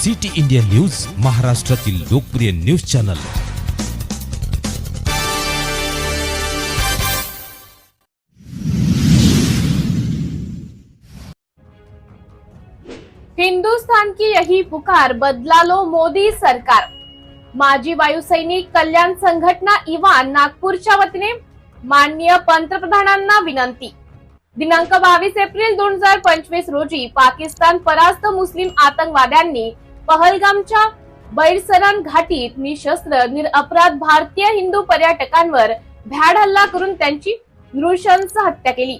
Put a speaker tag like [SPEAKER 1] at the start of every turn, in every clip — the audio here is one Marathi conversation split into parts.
[SPEAKER 1] सिटी इंडिया न्यूज, महाराष्ट्रातील लोकप्रिय न्यूज चॅनल।
[SPEAKER 2] हिंदुस्तान की यही पुकार, बदला लो मोदी सरकार। माजी वायुसैनिक कल्याण संघटना इवान नागपूरच्या वतीने माननीय पंतप्रधानांना विनंती। दिनांक 22 एप्रिल 2025 रोजी पाकिस्तान परास्त मुस्लिम आतंकवाद्यांनी पहलगामच्या बैरसरान घाटीत निशस्त्र निरपराध भारतीय हिंदू पर्यटकांवर भ्याड हल्ला करून त्यांची नृशंस हत्या केली।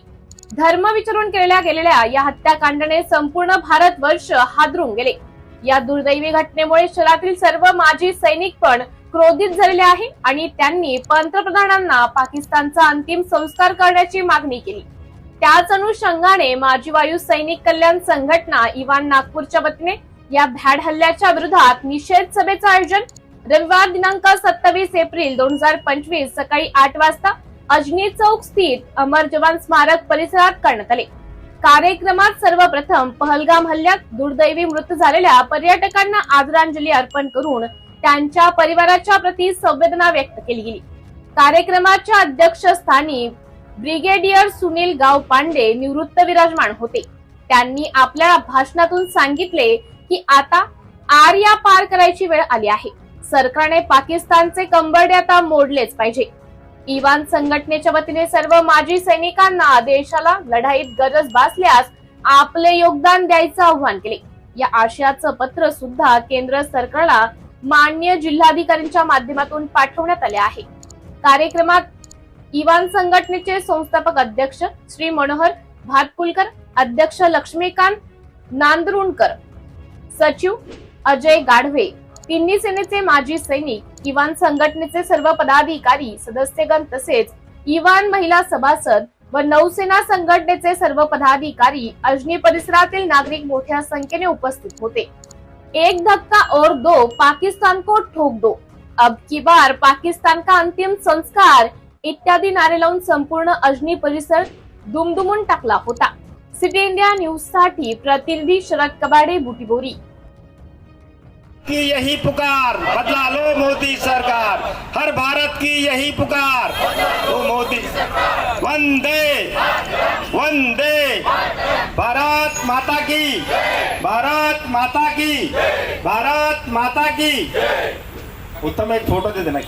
[SPEAKER 2] धर्म विचारून केलेल्या या हत्याकांडाने संपूर्ण भारतवर्ष हादरून गेले। या दुर्दैवी घटनेमुळे शहरातील सर्व माजी सैनिक पण क्रोधित झालेले आहे आणि त्यांनी पंतप्रधानांना पाकिस्तानचा अंतिम संस्कार करण्याची मागणी केली। त्याच अनुषंगाने माजी वायू सैनिक कल्याण संघटना इवान नागपूरच्या वतीने या भ्याड हल्ल्याच्या विरोधात निषेध सभेचं आयोजन रविवार दिनांक 27 एप्रिल 2025 सकाळी 8 वाजता अजनी चौक स्थित अमर जवान स्मारक परिसरात करण्यात आले। कार्यक्रमात सर्वप्रथम पहलगाम हल्ल्यात दुर्दैवी मृत्यू झालेल्या पर्यटकांना आदरांजली अर्पण करून त्यांच्या परिवाराच्या प्रती संवेदना व्यक्त केली गेली। कार्यक्रमाच्या अध्यक्षस्थानी ब्रिगेडियर सुनील गावपांडे निवृत्त विराजमान होते। त्यांनी आपल्या भाषणातून सांगितले की आता आर्या पार करायची वेळ आली आहे। सरकारने पाकिस्तानचे कंबरडे आता मोडलेच पाहिजे। इवान संघटनेच्या वतीने सर्व माजी सैनिकांना देशाला लढाईत गरज भासल्यास आपले योगदान द्यायचं आवाहन केले। या आशयाचं पत्र सुद्धा केंद्र सरकारला माननीय जिल्हाधिकाऱ्यांच्या माध्यमातून पाठवण्यात आले आहे। कार्यक्रमात इवान संघटनेचे संस्थापक अध्यक्ष श्री मनोहर भातकुलकर, अध्यक्ष लक्ष्मीकांत नांदरुणकर, सचिव अजय गाढवे, तिन्ही सेनेचे माजी सैनिक, इवान संघटनेचे सर्व पदाधिकारी, सदस्यगण तसेच इवान महिला सभासद व नौसेना संघटनेचे सर्व पदाधिकारी, अजनी परिसरातील नागरिक मोठ्या संख्येने उपस्थित होते। एक धक्का और दो, पाकिस्तान को ठोक दो, अब की बार पाकिस्तान का अंतिम संस्कार इत्यादी नारे लावून संपूर्ण अजनी परिसर दुमदुमून टाकला होता। सिटी इंडिया न्यूज साठी प्रतिनिधी शरद कबाडे, बुटीबोरी।
[SPEAKER 3] की यही पुकार, बदला लो मोदी सरकार। हर भारत की यही पुकार, वो मोदी। वंदे वंदे भारत माता की, भारत माता की, भारत माता की। उत्तम एक फोटो दे देना।